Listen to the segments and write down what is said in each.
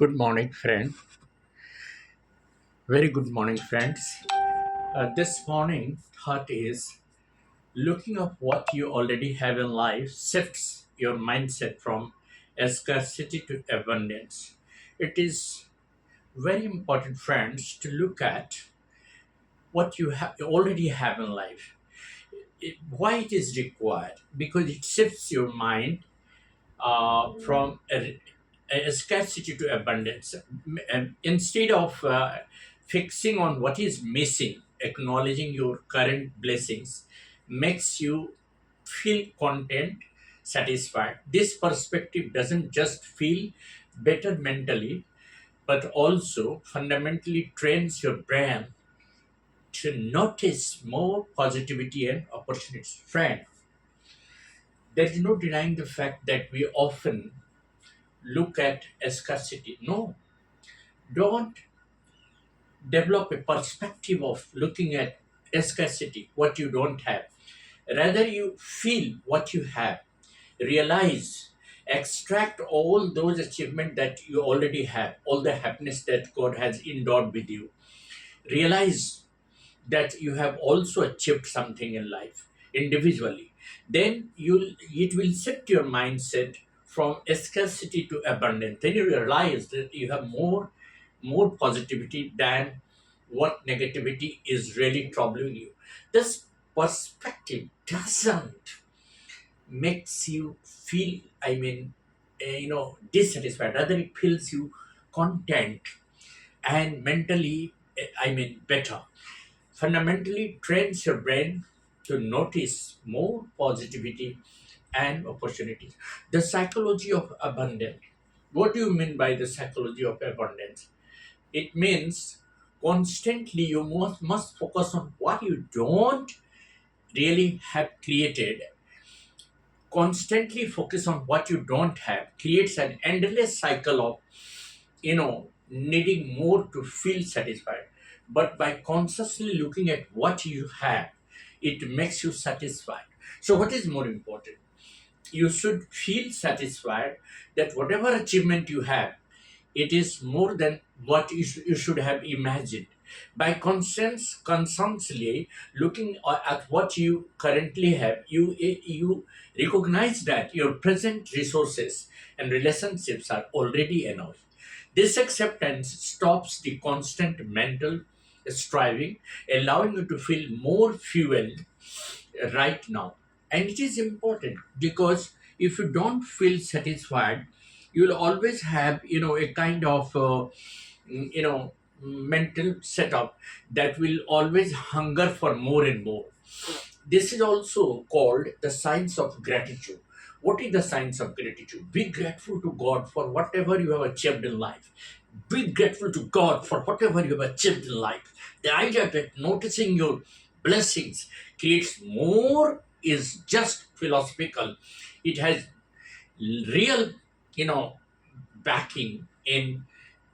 Good morning, friend. Very good morning, friends. This morning, thought is looking up what you already have in life shifts your mindset from scarcity to abundance. It is very important, friends, to look at what you already have in life. Why it is required? Because it shifts your mind from a scarcity to abundance. And instead of fixing on what is missing, acknowledging your current blessings makes you feel content, satisfied. This perspective doesn't just feel better mentally, but also fundamentally trains your brain to notice more positivity and opportunities. Friend, there is no denying the fact that we often look at scarcity. No, don't develop a perspective of looking at scarcity, what you don't have. Rather, you feel what you have, realize, extract all those achievements that you already have, all the happiness that God has endowed with you. Realize that you have also achieved something in life individually. Then it will shift your mindset from scarcity to abundance. Then you realize that you have more positivity than what negativity is really troubling you. This perspective doesn't makes you feel, dissatisfied. Rather, it feels you content and mentally, better. Fundamentally trains your brain to notice more positivity and opportunities. The psychology of abundance. What do you mean by the psychology of abundance? It means constantly you must focus on what you don't really have created. Constantly focus on what you don't have creates an endless cycle of needing more to feel satisfied. But by consciously looking at what you have, it makes you satisfied. So what is more important? You should feel satisfied that whatever achievement you have, it is more than what you should have imagined. By constantly looking at what you currently have, you recognize that your present resources and relationships are already enough. This acceptance stops the constant mental striving, allowing you to feel more fuel right now. And it is important because if you don't feel satisfied, you'll always have a kind of mental setup that will always hunger for more and more. This is also called the science of gratitude. What is the science of gratitude? Be grateful to God for whatever you have achieved in life. Be grateful to God for whatever you have achieved in life. The idea that noticing your blessings creates more is just philosophical. It has real, backing in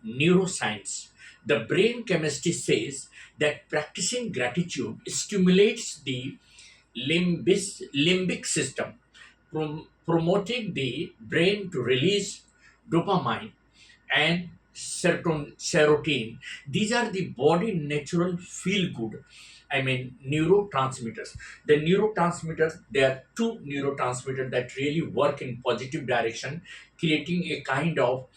neuroscience. The brain chemistry says that practicing gratitude stimulates the limbic system, promoting the brain to release dopamine and serotonin. These are the body natural feel good. Neurotransmitters. The neurotransmitters, there are two neurotransmitters that really work in positive direction, creating a kind of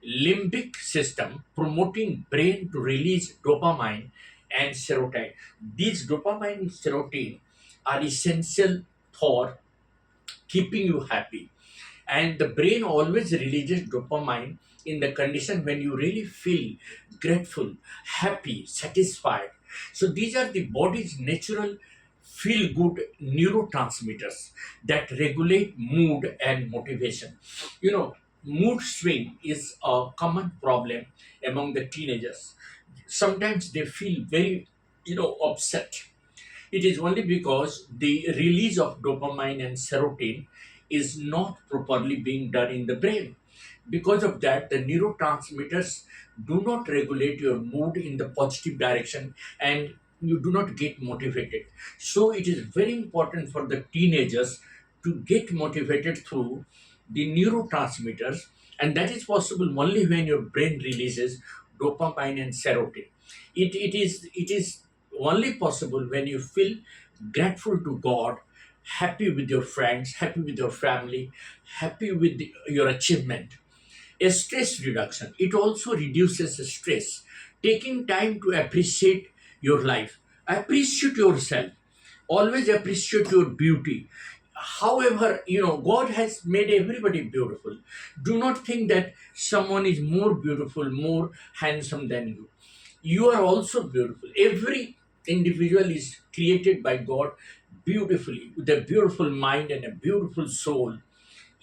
limbic system, promoting brain to release dopamine and serotonin. These dopamine and serotonin are essential for keeping you happy. And the brain always releases dopamine in the condition when you really feel grateful, happy, satisfied. So these are the body's natural feel good neurotransmitters that regulate mood and motivation. Mood swing is a common problem among the teenagers. Sometimes they feel very upset. It is only because the release of dopamine and serotonin is not properly being done in the brain. Because of that, the neurotransmitters do not regulate your mood in the positive direction and you do not get motivated. So, it is very important for the teenagers to get motivated through the neurotransmitters, and that is possible only when your brain releases dopamine and serotonin. It is only possible when you feel grateful to God, happy with your friends, happy with your family, happy with your achievement. A stress reduction. It also reduces the stress. Taking time to appreciate your life. Appreciate yourself. Always appreciate your beauty. However, God has made everybody beautiful. Do not think that someone is more beautiful, more handsome than you. You are also beautiful. Every individual is created by God beautifully, with a beautiful mind and a beautiful soul.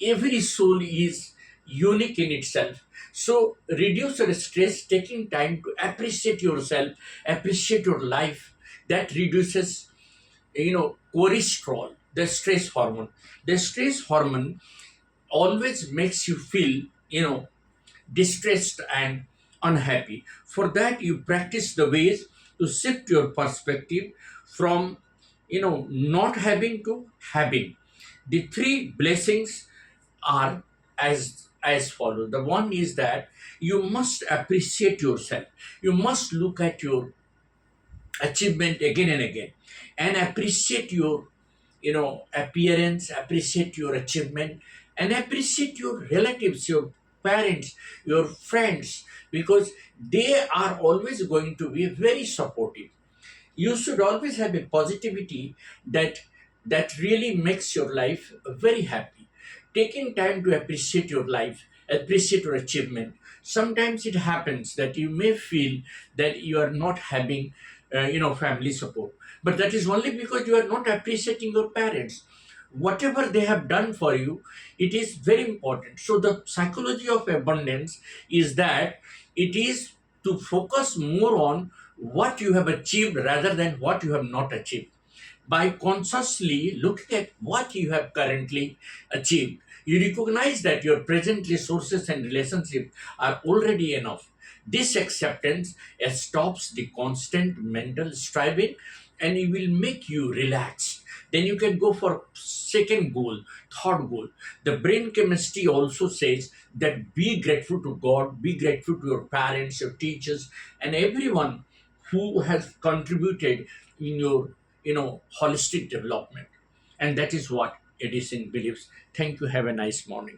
Every soul is unique in itself. So reduce your stress, taking time to appreciate yourself, appreciate your life. That reduces, cortisol, the stress hormone. The stress hormone always makes you feel, distressed and unhappy. For that, you practice the ways to shift your perspective from, not having to having. The three blessings are as follows. The one is that you must appreciate yourself. You must look at your achievement again and again, and appreciate your, appearance, appreciate your achievement, and appreciate your relatives, your parents, your friends, because they are always going to be very supportive. You should always have a positivity that really makes your life very happy. Taking time to appreciate your life, appreciate your achievement. Sometimes it happens that you may feel that you are not having family support, but that is only because you are not appreciating your parents. Whatever they have done for you, it is very important. So the psychology of abundance is that it is to focus more on what you have achieved rather than what you have not achieved. By consciously looking at what you have currently achieved, you recognize that your present resources and relationships are already enough. This acceptance stops the constant mental striving, and it will make you relax. Then you can go for second goal, third goal. The brain chemistry also says that be grateful to God, be grateful to your parents, your teachers, and everyone who has contributed in your, holistic development. And that is what Edison believes. Thank you. Have a nice morning.